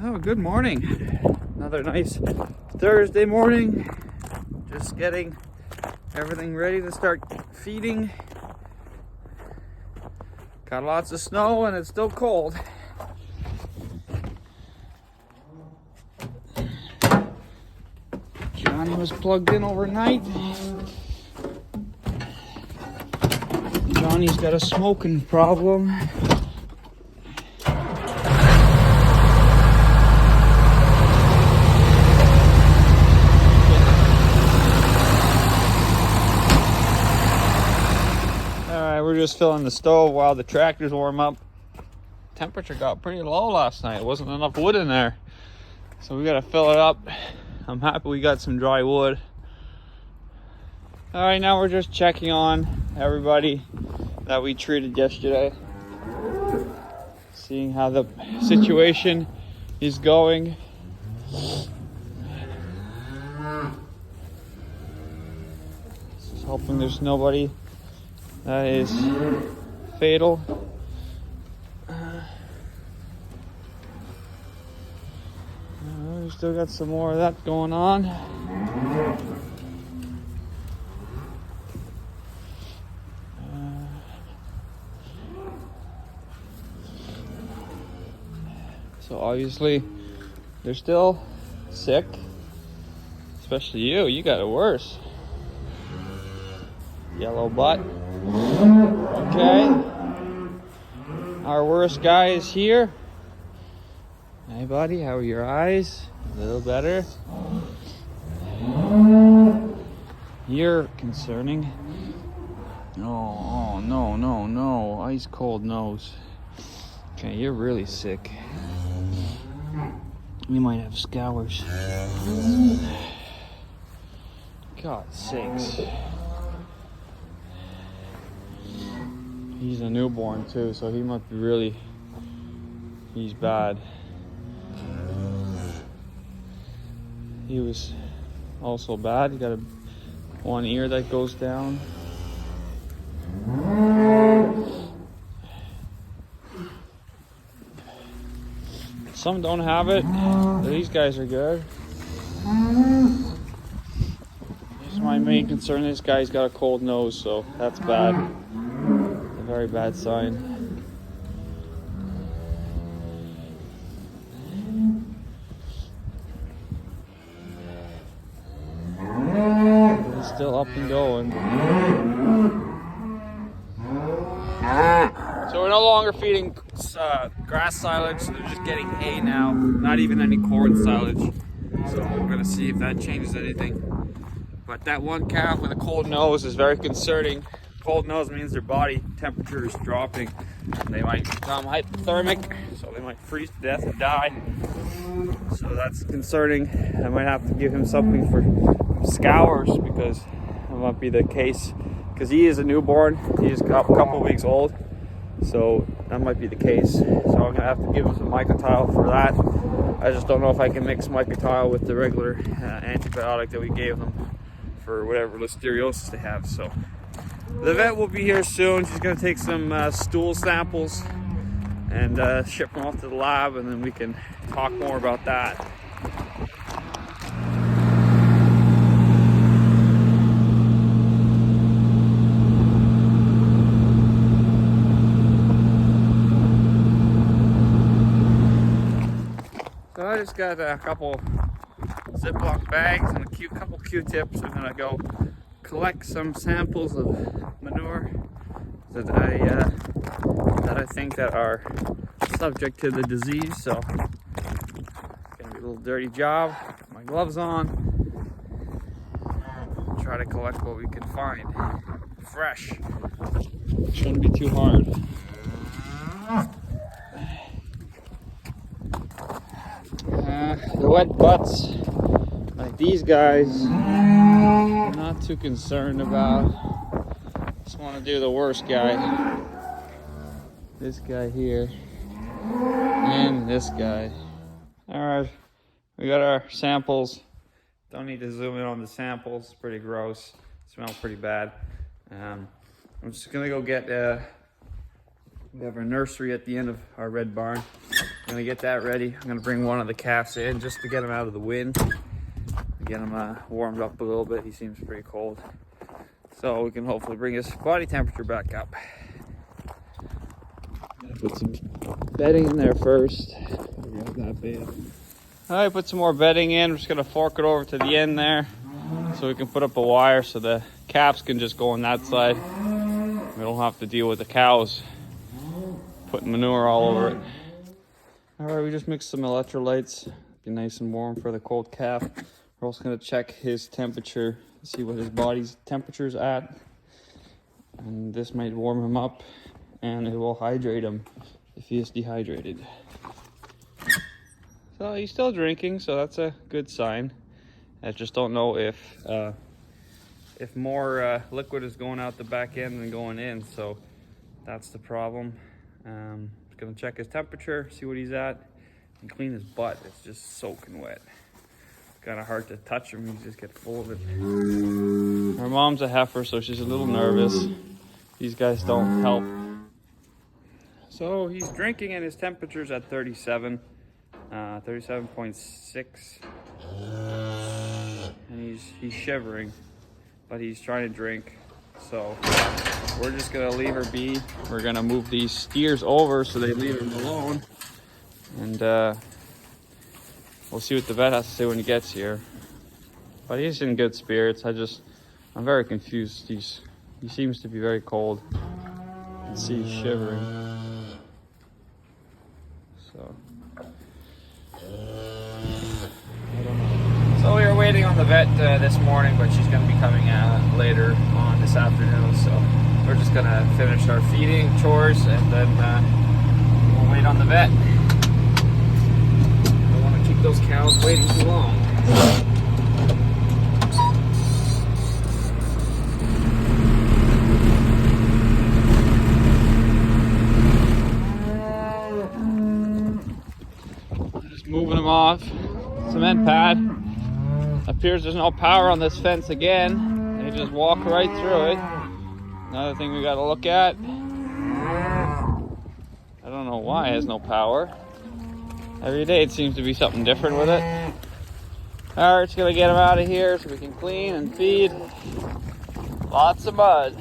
Oh, good morning. Another nice Thursday morning. Just getting everything ready to start feeding. Got lots of snow and it's still cold. Johnny was plugged in overnight. Johnny's got a smoking problem. We're just filling the stove while the tractors warm up. Temperature got pretty low last night. Wasn't enough wood in there, so we gotta fill it up. I'm happy we got some dry wood. All right, now we're just checking on everybody that we treated yesterday, seeing how the situation is going. Just hoping there's nobody that is fatal. We still got some more of that going on. So obviously they're still sick, especially you. You got it worse. Yellow butt. Okay. Our worst guy is here. Hey buddy, how are your eyes? A little better. You're concerning. Oh no. Ice cold nose. Okay, you're really sick. You might have scours. God sakes. He's a newborn too, so he must be really, he's bad. He was also bad. He got one ear that goes down. Some don't have it. These guys are good. This is my main concern. This guy's got a cold nose, so that's bad. A very bad sign. He's still up and going. So we're no longer feeding grass silage. They're just getting hay now. Not even any corn silage. So we're gonna see if that changes anything. But that one calf with a cold nose is very concerning. Cold nose means their body temperature is dropping. They might become hypothermic, so they might freeze to death and die. So that's concerning. I might have to give him something for scours, because that might be the case. Because he is a newborn, he is a couple weeks old, so that might be the case. So I'm gonna have to give him some Mycotyle for that. I just don't know if I can mix Mycotyle with the regular antibiotic that we gave them for whatever listeriosis they have. So the vet will be here soon. She's gonna take some stool samples and ship them off to the lab, and then we can talk more about that. So I just got a couple Ziploc bags and a couple Q-tips. I'm gonna go collect some samples of manure that I think that are subject to the disease. So it's gonna be a little dirty job. Put my gloves on. Try to collect what we can find. Fresh. Shouldn't be too hard. The wet butts, like these guys, I'm not too concerned about. Just want to do the worst guy. This guy here, and this guy. Alright, we got our samples. Don't need to zoom in on the samples, it's pretty gross. Smell pretty bad. I'm just gonna go get, we have our nursery at the end of our red barn. Gonna get that ready. I'm gonna bring one of the calves in just to get him out of the wind. Get him warmed up a little bit. He seems pretty cold. So we can hopefully bring his body temperature back up. Put some bedding in there first. Grab that bale. Alright, put some more bedding in. We're just gonna fork it over to the end there so we can put up a wire so the calves can just go on that side. We don't have to deal with the cows putting manure all over it. Alright, we just mixed some electrolytes. Be nice and warm for the cold calf. We're also going to check his temperature, see what his body's temperature is at. And this might warm him up and it will hydrate him if he is dehydrated. So he's still drinking, so that's a good sign. I just don't know if more liquid is going out the back end than going in, so that's the problem. Gonna check his temperature, see what he's at, and clean his butt. It's just soaking wet. It's kind of hard to touch him, you just get full of it. Her mom's a heifer, so she's a little nervous. These guys don't help. So he's drinking and his temperature's at 37, 37.6. And he's shivering, but he's trying to drink. So we're just gonna leave her be. We're gonna move these steers over so they leave him alone. And we'll see what the vet has to say when he gets here. But he's in good spirits. I'm very confused. He seems to be very cold. You can see he's shivering. So So we were waiting on the vet this morning, but she's going to be coming later on this afternoon. So we're just going to finish our feeding chores and then we'll wait on the vet. I don't want to keep those cows waiting too long. Just moving them off. Cement pad. Appears there's no power on this fence again. They just walk right through it. Another thing we gotta look at. I don't know why it has no power. Every day it seems to be something different with it. Alright, just gonna get them out of here so we can clean and feed. Lots of mud.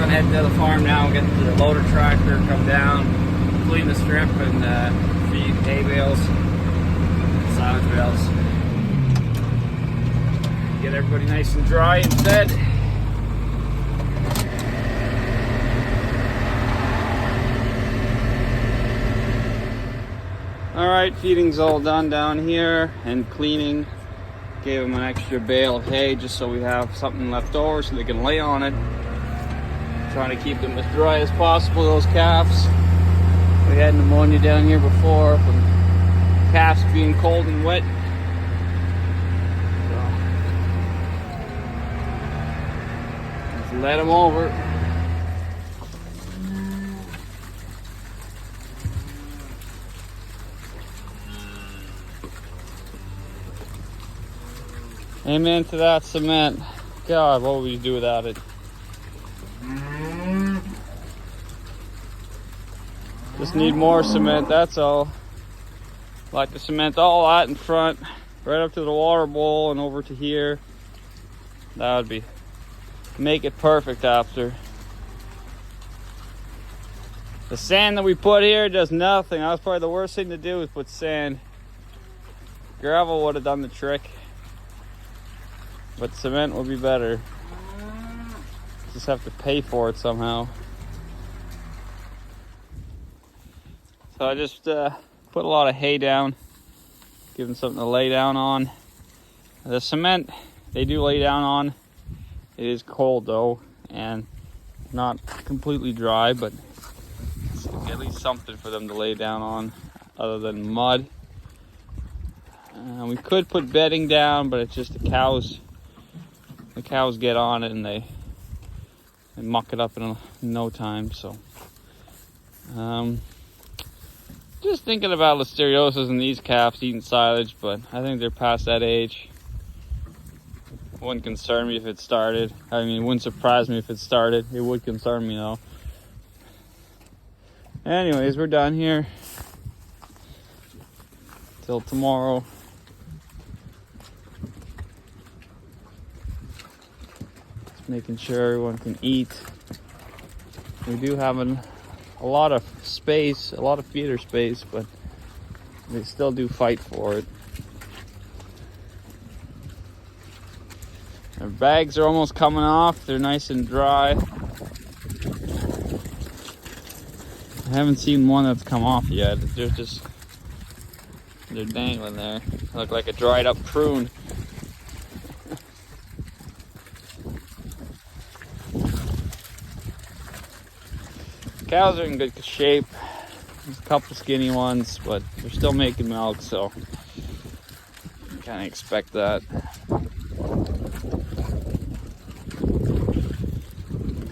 Head to the farm now, get the loader tractor, come down, clean the strip, and feed hay bales, silage bales. Get everybody nice and dry and fed. Alright, feeding's all done down here, and cleaning. Gave them an extra bale of hay just so we have something left over so they can lay on it. Trying to keep them as dry as possible, those calves. We had pneumonia down here before from calves being cold and wet. So, just let them over. Amen to that cement. God, what would we do without it? Just need more cement, that's all. Like to cement all that in front, right up to the water bowl and over to here. That would make it perfect after. The sand that we put here does nothing. That was probably the worst thing to do was put sand. Gravel would have done the trick. But cement would be better. Just have to pay for it somehow. So I just put a lot of hay down, give them something to lay down on. The cement they do lay down on. It is cold though, and not completely dry, but it's at least something for them to lay down on other than mud. We could put bedding down, but it's just the cows get on it and they muck it up in no time. So Just thinking about listeriosis in these calves eating silage, but I think they're past that age. Wouldn't concern me if it started. I mean, it wouldn't surprise me if it started. It would concern me though. Anyways, we're done here. Till tomorrow. Just making sure everyone can eat. We do have a lot of space, a lot of feeder space, but they still do fight for it. Their bags are almost coming off. They're nice and dry. I haven't seen one that's come off yet. They're dangling there. They look like a dried up prune. Cows are in good shape. There's a couple skinny ones, but they're still making milk, so kind of expect that.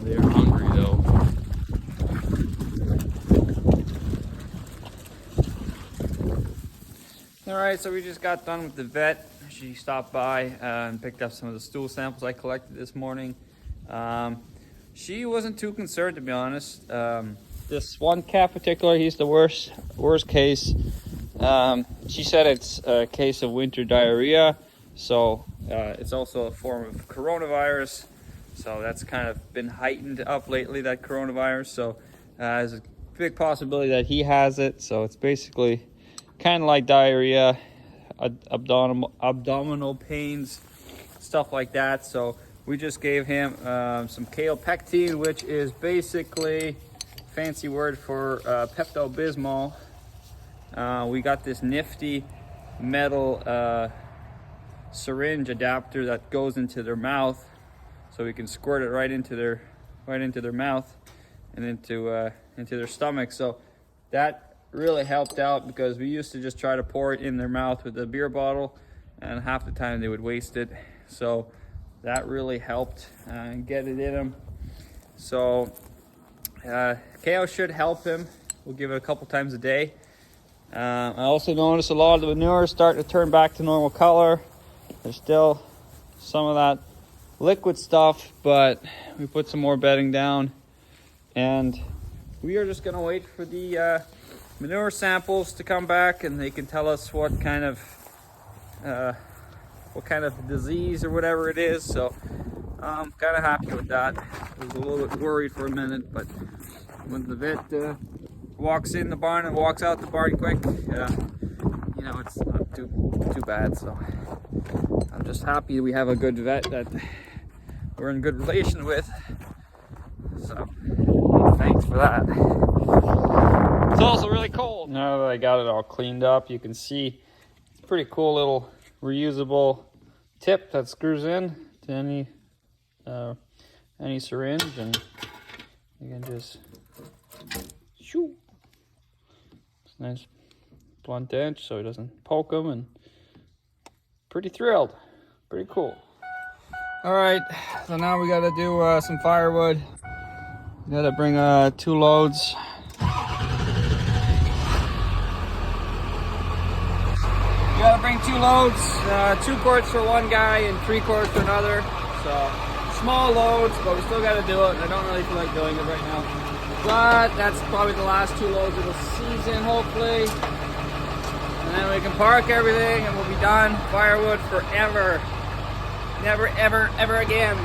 They're hungry though. Alright, so we just got done with the vet. She stopped by and picked up some of the stool samples I collected this morning. She wasn't too concerned, to be honest. This one calf particular, he's the worst case. She said it's a case of winter diarrhea, so it's also a form of coronavirus. So that's kind of been heightened up lately, that coronavirus. So there's a big possibility that he has it. So it's basically kind of like diarrhea, abdominal pains, stuff like that. So we just gave him some kaopectine, which is basically fancy word for Pepto-Bismol. We got this nifty metal syringe adapter that goes into their mouth, so we can squirt it right into their mouth and into their stomach. So that really helped out, because we used to just try to pour it in their mouth with a beer bottle, and half the time they would waste it. So that really helped get it in him. So KO should help him. We'll give it a couple times a day. I also noticed a lot of the manure is starting to turn back to normal color. There's still some of that liquid stuff, but we put some more bedding down, and we are just gonna wait for the manure samples to come back, and they can tell us what kind of disease or whatever it is. So I'm kind of happy with that. I was a little bit worried for a minute, but when the vet walks in the barn and walks out the barn quick, you know, it's not too bad. So I'm just happy we have a good vet that we're in good relation with. So thanks for that. It's also really cold. Now that I got it all cleaned up, you can see it's a pretty cool little reusable tip that screws in to any syringe, and you can just shoo. It's a nice blunt edge so it doesn't poke them, and pretty thrilled. Pretty cool. All right, so now we gotta do some firewood. We gotta bring 2 loads. You gotta bring 2 loads, 2 cords for one guy and 3 cords for another. So small loads, but we still gotta do it. I don't really feel like doing it right now, but that's probably the last 2 loads of the season, hopefully. And then we can park everything and we'll be done. Firewood forever. Never, ever, ever again.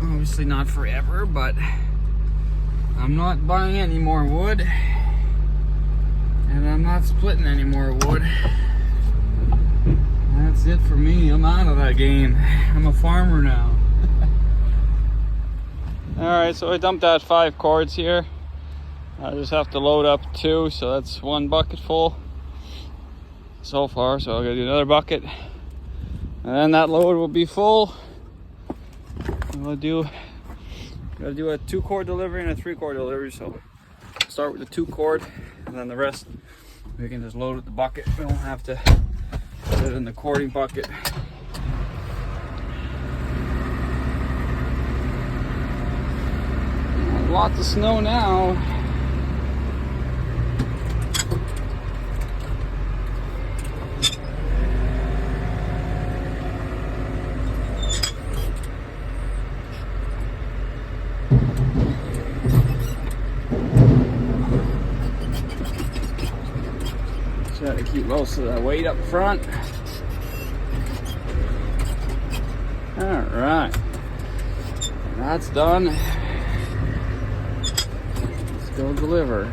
Obviously not forever, but I'm not buying any more wood. And I'm not splitting any more wood. That's it for me. I'm out of that game. I'm a farmer now. Alright, so I dumped out 5 cords here. I just have to load up 2, so that's 1 bucket full so far. So I'll gotta do another bucket, and then that load will be full. And we'll gotta do a 2 cord delivery and a 3 cord delivery. So start with the 2 cord, and then the rest we can just load with the bucket. We don't have to put it in the cording bucket. lots of snow now. Try to keep most of that weight up front. All right, that's done. Let's go deliver. All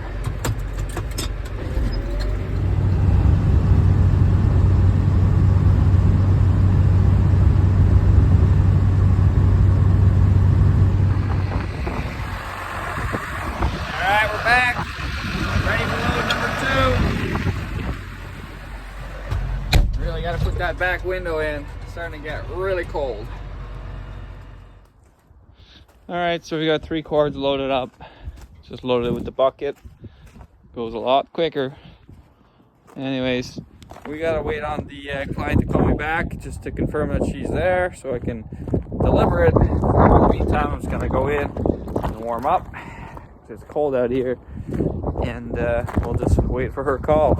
right, we're back. Ready for load number 2. Really got to put that back window in. It's starting to get really cold. All right, so we got 3 cords loaded up. Just loaded it with the bucket. Goes a lot quicker. Anyways, we gotta wait on the client to call me back just to confirm that she's there so I can deliver it. In the meantime, I'm just gonna go in and warm up. It's cold out here, and we'll just wait for her call.